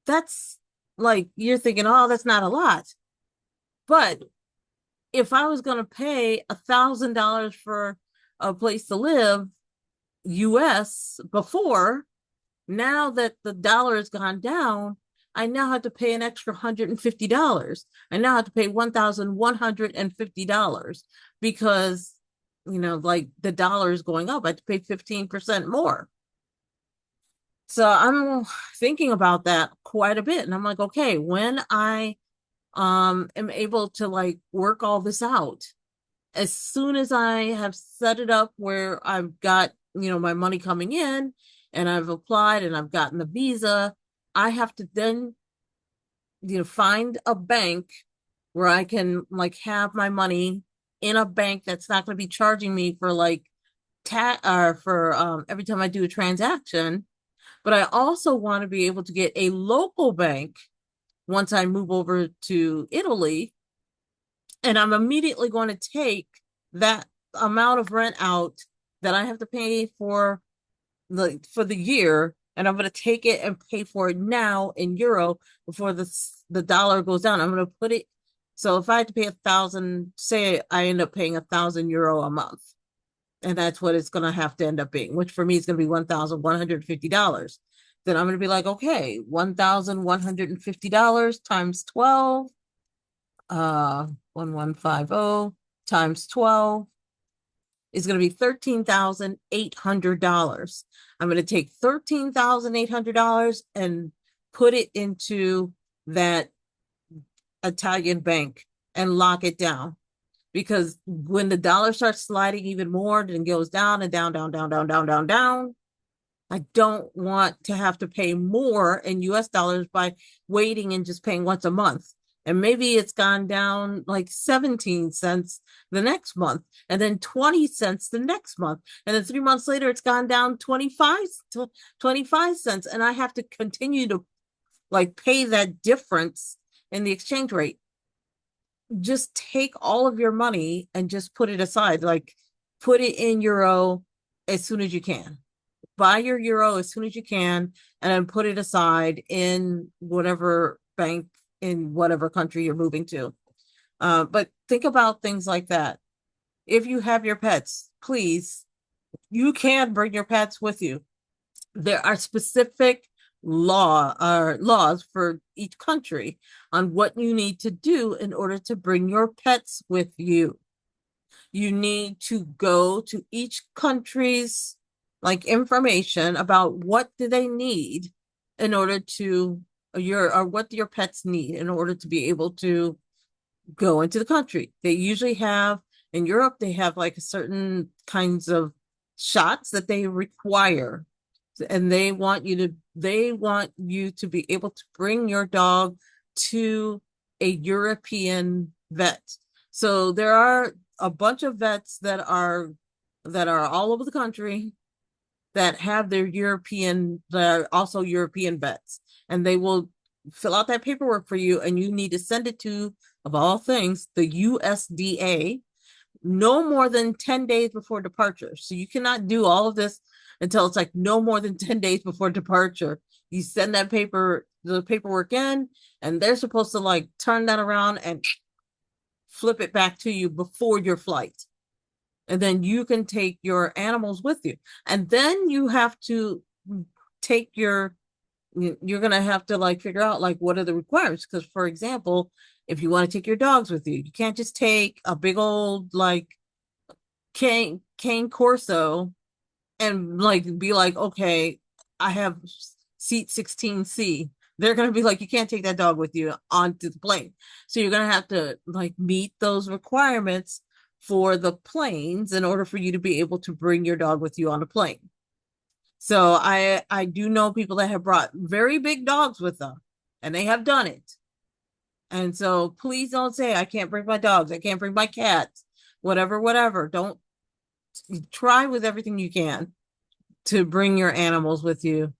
That's like, you're thinking, oh, that's not a lot. But if I was going to pay $1,000 for a place to live, US, before, now that the dollar has gone down, I now have to pay an extra $150. I now have to pay $1,150 because, like the dollar is going up. I have to pay 15% more. So I'm thinking about that quite a bit. And I'm like, okay, when I am able to like work all this out, as soon as I have set it up where I've got, my money coming in and I've applied and I've gotten the visa, I have to then, find a bank where I can like have my money in a bank that's not going to be charging me for like for every time I do a transaction. But I also want to be able to get a local bank once I move over to Italy, and I'm immediately going to take that amount of rent out that I have to pay for the year, and I'm going to take it and pay for it now in euro before the dollar goes down. I'm going to put it. So if I had to pay 1,000, say I end up paying €1,000 a month, and that's what it's going to have to end up being, which for me is going to be $1,150. Then I'm going to be like, okay, $1,150 times 12, 1150 times 12 is going to be $13,800. I'm going to take $13,800 and put it into that Italian bank and lock it down. Because when the dollar starts sliding even more, then goes down and down, down, down, down, down, down, down, I don't want to have to pay more in US dollars by waiting and just paying once a month. And maybe it's gone down like 17 cents the next month, and then 20 cents the next month. And then 3 months later, it's gone down 25 cents. And I have to continue to like pay that difference in the exchange rate. Just take all of your money and just put it aside, like put it in euro as soon as you can. Buy your euro as soon as you can, and then put it aside in whatever bank in whatever country you're moving to. But think about things like that. If you have your pets, please, you can bring your pets with you. There are specific laws for each country on what you need to do in order to bring your pets with you. You need to go to each country's like information about what do they need in order to or what do your pets need in order to be able to go into the country. They usually have in Europe, they have like certain kinds of shots that they require, and they want you to be able to bring your dog to a European vet. So there are a bunch of vets that are all over the country that have their they're also European vets, and they will fill out that paperwork for you, and you need to send it to, of all things, the USDA no more than 10 days before departure. So you cannot do all of this until it's like no more than 10 days before departure. You send the paperwork in, and they're supposed to like turn that around and flip it back to you before your flight. And then you can take your animals with you. And then you have to take you're going to have to like figure out like what are the requirements. Because for example, if you want to take your dogs with you, you can't just take a big old like cane Corso and like be like, okay, I have seat 16C. They're going to be like, you can't take that dog with you onto the plane. So you're going to have to like meet those requirements for the planes in order for you to be able to bring your dog with you on a plane. So I do know people that have brought very big dogs with them, and they have done it. And so please don't say, I can't bring my dogs, I can't bring my cats, whatever. Don't try with everything you can to bring your animals with you.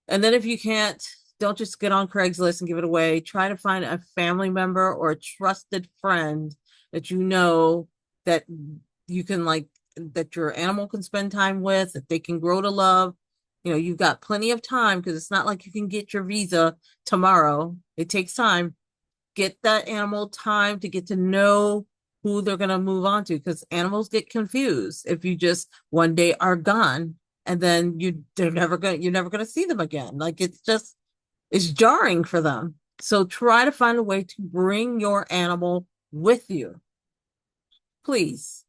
And then if you can't, don't just get on Craigslist and give it away. Try to find a family member or a trusted friend that you know that you can like, that your animal can spend time with, that they can grow to love. You know, you've got plenty of time because it's not like you can get your visa tomorrow. It takes time. Get that animal time to get to know who they're going to move on to, because animals get confused if you just one day are gone and then you're never going to see them again. Like it's jarring for them. So try to find a way to bring your animal with you. Please.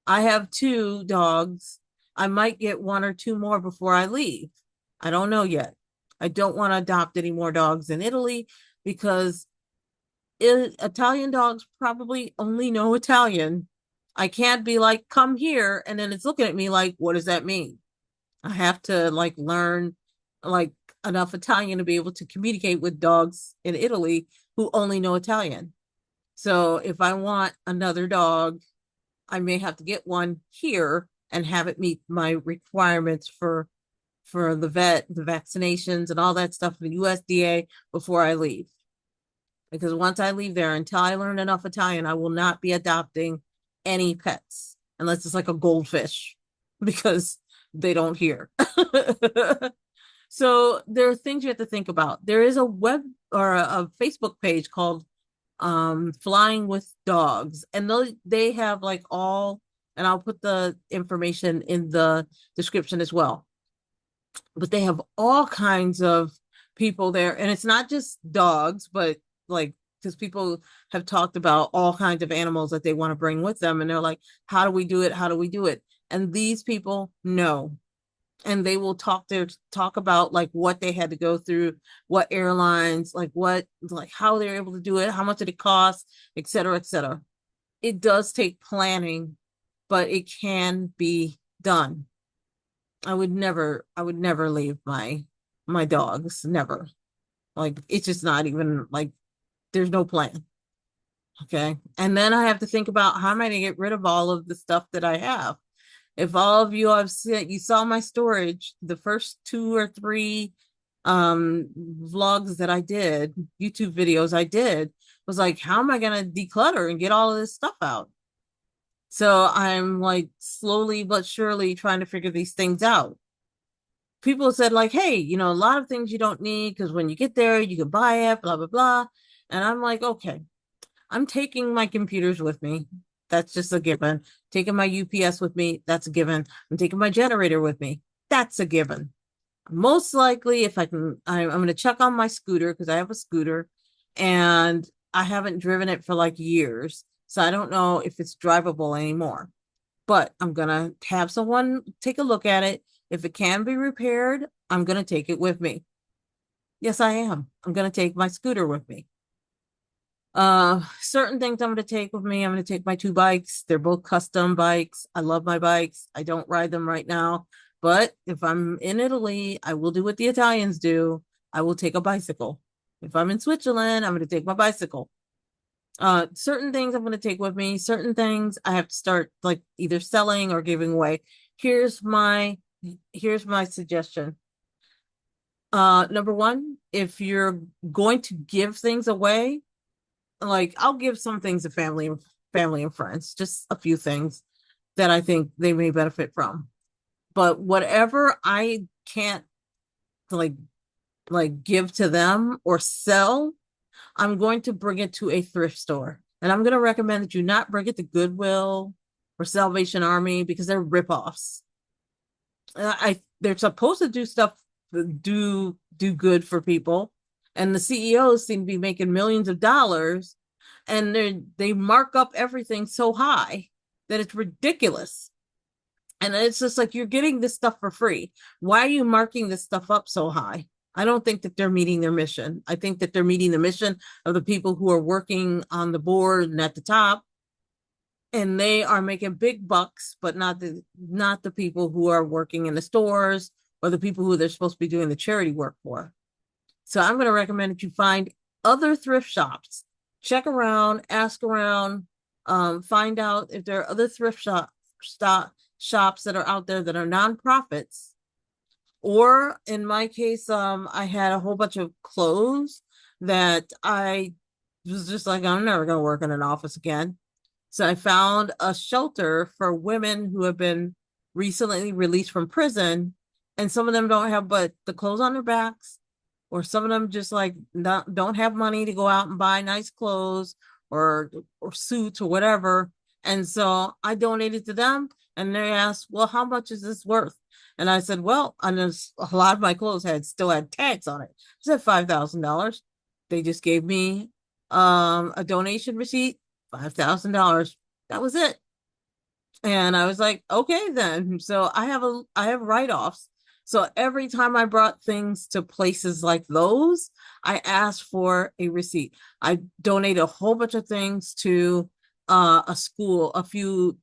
I have 2 dogs. I might get 1 or 2 more before I leave. I don't know yet. I don't want to adopt any more dogs in Italy because Italian dogs probably only know Italian. I can't be like, come here, and then it's looking at me like, what does that mean? I have to like learn like enough Italian to be able to communicate with dogs in Italy who only know Italian. So if I want another dog, I may have to get one here and have it meet my requirements for the vet, the vaccinations and all that stuff, the USDA before I leave. Because once I leave there, until I learn enough Italian, I will not be adopting any pets unless it's like a goldfish because they don't hear. So there are things you have to think about. There is a web or a Facebook page called Flying with Dogs, and they have like all, and I'll put the information in the description as well. But they have all kinds of people there, and it's not just dogs, but like because people have talked about all kinds of animals that they want to bring with them, and they're like, how do we do it? How do we do it? And these people know, and they will talk about like what they had to go through, what airlines, like what, like how they're able to do it, how much did it cost, et cetera, et cetera. It does take planning, but it can be done. I would never leave my dogs, never. Like it's just not even like there's no plan. Okay. And then I have to think about how am I gonna get rid of all of the stuff that I have. If all of you have seen, you saw my storage, the first 2 or 3 vlogs that I did, YouTube videos I did, was like, how am I gonna declutter and get all of this stuff out? So I'm like slowly but surely trying to figure these things out. People said like, hey, a lot of things you don't need because when you get there, you can buy it, blah, blah, blah. And I'm like, okay, I'm taking my computers with me. That's just a given. Taking my UPS with me, that's a given. I'm taking my generator with me. That's a given. Most likely, if I can, I'm going to check on my scooter because I have a scooter and I haven't driven it for like years. So I don't know if it's drivable anymore. But I'm going to have someone take a look at it. If it can be repaired, I'm going to take it with me. Yes, I am. I'm going to take my scooter with me. Certain things I'm going to take with me. I'm going to take my 2 bikes. They're both custom bikes. I love my bikes. I don't ride them right now, but if I'm in Italy, I will do what the Italians do. I will take a bicycle. If I'm in Switzerland, I'm going to take my bicycle. Certain things I'm going to take with me. Certain things I have to start like either selling or giving away. Here's my suggestion. Number one, if you're going to give things away, like I'll give some things to family and friends, just a few things that I think they may benefit from. But whatever I can't like give to them or sell, I'm going to bring it to a thrift store. And I'm going to recommend that you not bring it to Goodwill or Salvation Army because they're ripoffs. They're supposed to do stuff, do good for people, and the CEOs seem to be making millions of dollars, and they mark up everything so high that it's ridiculous. And it's just like you're getting this stuff for free. Why are you marking this stuff up so high? I don't think that they're meeting their mission. I think that they're meeting the mission of the people who are working on the board and at the top, and they are making big bucks, but not the people who are working in the stores or the people who they're supposed to be doing the charity work for. So I'm going to recommend that you find other thrift shops, check around, ask around, find out if there are other thrift shops that are out there that are nonprofits. Or in my case, I had a whole bunch of clothes that I was just like, I'm never going to work in an office again. So I found a shelter for women who have been recently released from prison, and some of them don't have but the clothes on their backs, or some of them just like don't have money to go out and buy nice clothes or suits or whatever. And so I donated to them, and they asked, well, how much is this worth? And I said, well, and a lot of my clothes still had tags on it. I said $5,000. They just gave me a donation receipt, $5,000. That was it. And I was like, okay, then. So I have write-offs. So every time I brought things to places like those, I asked for a receipt. I donated a whole bunch of things to a few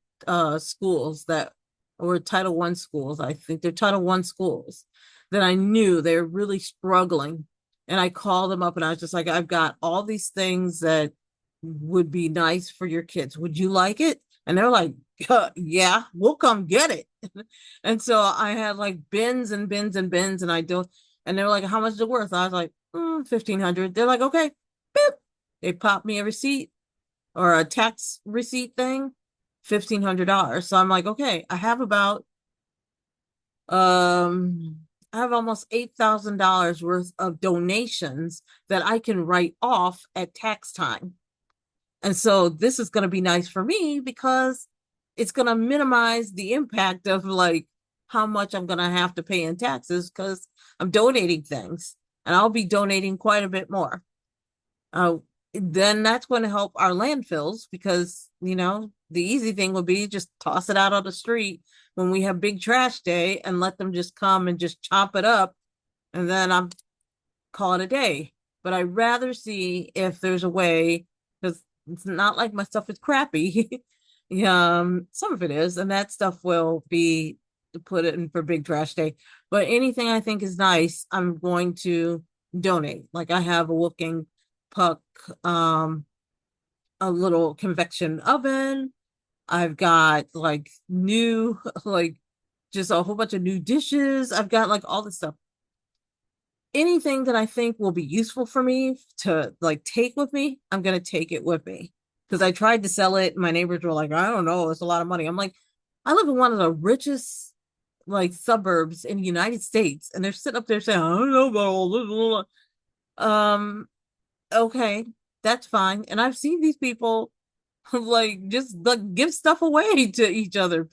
schools that were Title I schools. I think they're Title I schools that I knew they were really struggling. And I called them up and I was just like, I've got all these things that would be nice for your kids. Would you like it? And they're like, yeah, we'll come get it. And so I had like bins and bins and bins, and and they're like, how much is it worth? I was like, $1,500. They're like, okay, boop. They popped me a receipt or a tax receipt thing. $1,500. So I'm like, okay, um I have almost $8,000 worth of donations that I can write off at tax time. And so this is going to be nice for me because it's going to minimize the impact of like how much I'm going to have to pay in taxes because I'm donating things and I'll be donating quite a bit more. Uh, then that's going to help our landfills because, the easy thing would be just toss it out on the street when we have big trash day and let them just come and just chop it up. And then I'm call it a day. But I'd rather see if there's a way, because it's not like my stuff is crappy. Some of it is, and that stuff will be put in for big trash day. But anything I think is nice, I'm going to donate. Like I have a Wooking Puck, a little convection oven. I've got like new, like just a whole bunch of new dishes. I've got like all this stuff. Anything that I think will be useful for me to like take with me, I'm gonna take it with me. Because I tried to sell it, and my neighbors were like, I don't know, it's a lot of money. I'm like, I live in one of the richest like suburbs in the United States, and they're sitting up there saying, I don't know about all this. Okay, that's fine. And I've seen these people like just like give stuff away to each other.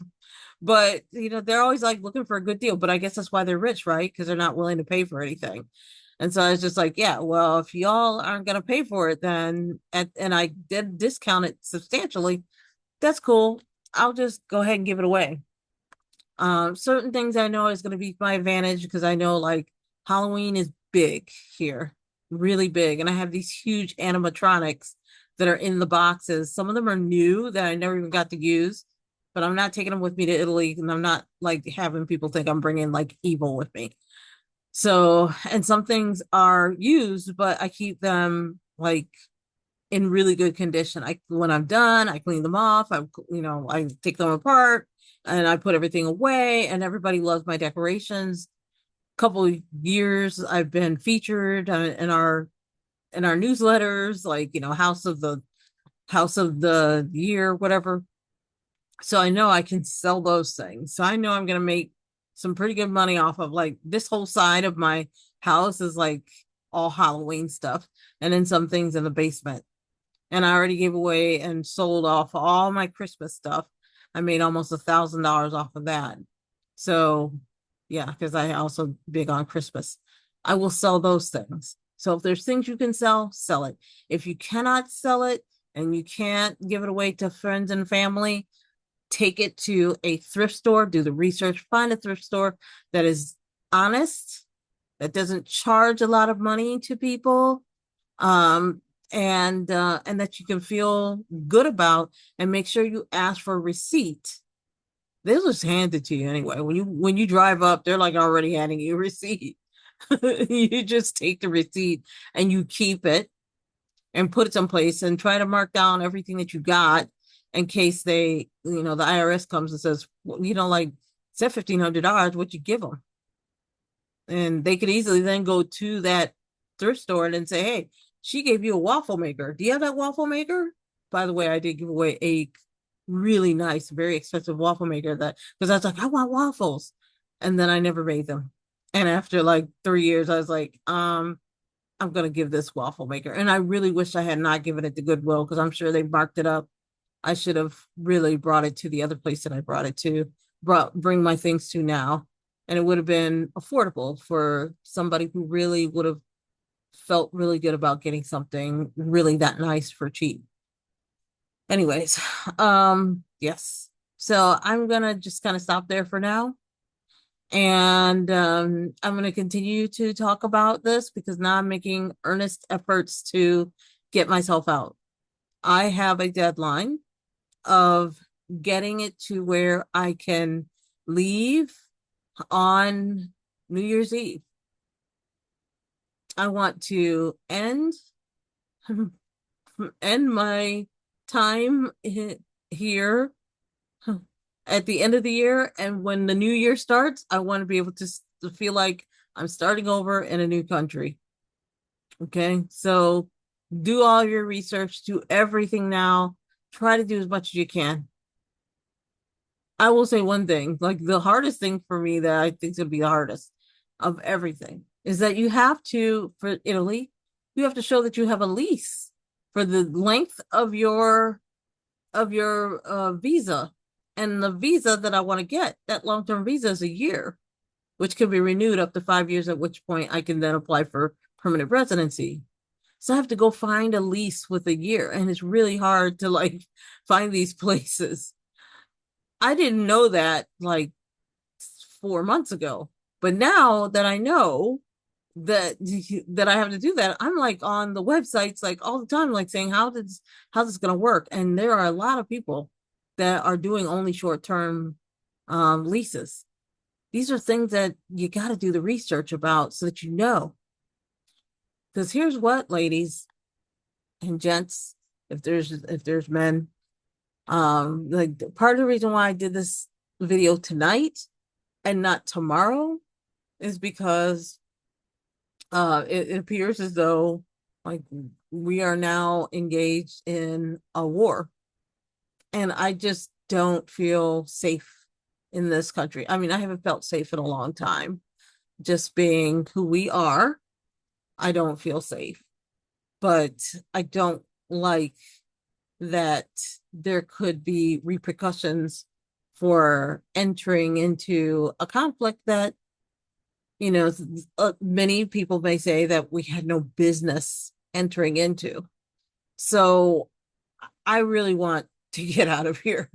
But they're always like looking for a good deal. But I guess that's why they're rich, right? Because they're not willing to pay for anything. And so I was just like, yeah, well, if y'all aren't gonna pay for it, then and I did discount it substantially, that's cool. I'll just go ahead and give it away. Certain things I know is gonna be my advantage because I know like Halloween is big here, really big. And I have these huge animatronics that are in the boxes. Some of them are new that I never even got to use, but I'm not taking them with me to Italy, and I'm not like having people think I'm bringing like evil with me. So, and some things are used, but I keep them like in really good condition. When I'm done, I clean them off. I take them apart and I put everything away, and everybody loves my decorations. Couple of years I've been featured in our newsletters, like, house of the year, whatever. So I know I can sell those things. So I know I'm going to make some pretty good money off of like this whole side of my house is like all Halloween stuff. And then some things in the basement. And I already gave away and sold off all my Christmas stuff. I made almost $1,000 off of that. So yeah, because I also big on Christmas. I will sell those things. So if there's things you can sell, sell it. If you cannot sell it and you can't give it away to friends and family, take it to a thrift store, do the research, find a thrift store that is honest, that doesn't charge a lot of money to people, and that you can feel good about, and make sure you ask for a receipt. They'll just hand it to you anyway. When you drive up, they're like already handing you a receipt. You just take the receipt and you keep it and put it someplace and try to mark down everything that you got in case the IRS comes and says, well, like, said $1,500, what you give them? And they could easily then go to that thrift store and then say, hey, she gave you a waffle maker. Do you have that waffle maker? By the way, I did give away a really nice, very expensive waffle maker because I was like, I want waffles. And then I never made them. And after like 3 years, I was like, I'm going to give this waffle maker. And I really wish I had not given it to Goodwill because I'm sure they marked it up. I should have really brought it to the other place that I brought it to, bring my things to now. And it would have been affordable for somebody who really would have felt really good about getting something really that nice for cheap. Anyways, yes. So I'm going to just kind of stop there for now. And I'm going to continue to talk about this because now I'm making earnest efforts to get myself out. I have a deadline of getting it to where I can leave on New Year's Eve. I want to end my time here at the end of the year, and when the new year starts, I want to be able to feel like I'm starting over in a new country. Okay, so do all your research, do everything now, try to do as much as you can. I will say one thing, like the hardest thing for me that I think is going to be the hardest of everything is that you have to, for Italy, you have to show that you have a lease for the length of your visa. And the visa that I want to get, that long-term visa is a year, which can be renewed up to 5 years, at which point I can then apply for permanent residency. So I have to go find a lease with a year, and it's really hard to like find these places. I didn't know that like 4 months ago. But now that I know that I have to do that, I'm like on the websites like all the time, like saying how's this gonna work? And there are a lot of people that are doing only short-term leases. These are things that you got to do the research about so that you know. Because here's what, ladies and gents, if there's men, like part of the reason why I did this video tonight and not tomorrow is because it appears as though like we are now engaged in a war, and I just don't feel safe in this country. I mean, I haven't felt safe in a long time. Just being who we are, I don't feel safe. But I don't like that there could be repercussions for entering into a conflict that, many people may say that we had no business entering into. So I really want to get out of here.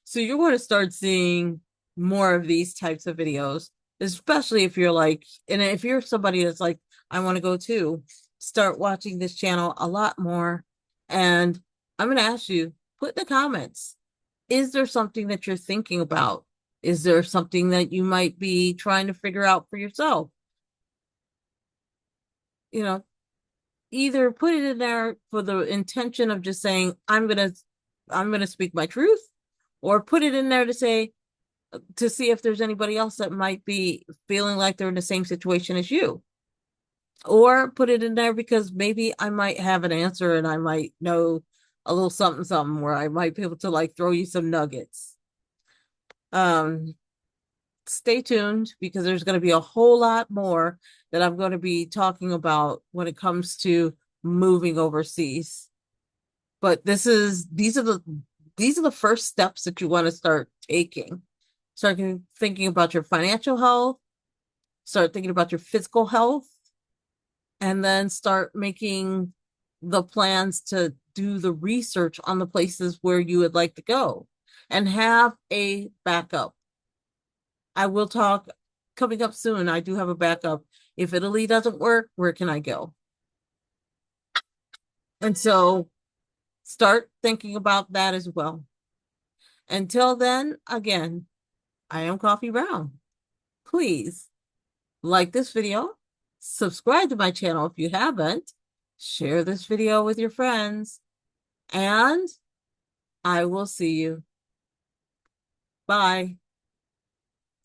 So you're going to start seeing more of these types of videos, especially if you're like, and if you're somebody that's like, I want to go too, start watching this channel a lot more. And I'm going to ask you, put in the comments, is there something that you're thinking about? Is there something that you might be trying to figure out for yourself? You know, either put it in there for the intention of just saying, I'm gonna speak my truth, or put it in there to see if there's anybody else that might be feeling like they're in the same situation as you. Or put it in there because maybe I might have an answer and I might know a little something something where I might be able to like throw you some nuggets. Um, Stay tuned because there's going to be a whole lot more that I'm going to be talking about when it comes to moving overseas. But these are the first steps that you want to start taking. Start thinking about your financial health, start thinking about your physical health, and then start making the plans to do the research on the places where you would like to go and have a backup. I will talk coming up soon. I do have a backup. If Italy doesn't work, where can I go? And so start thinking about that as well. Until then, again, I am Coffee Brown. Please like this video, subscribe to my channel if you haven't, share this video with your friends, and I will see you. Bye.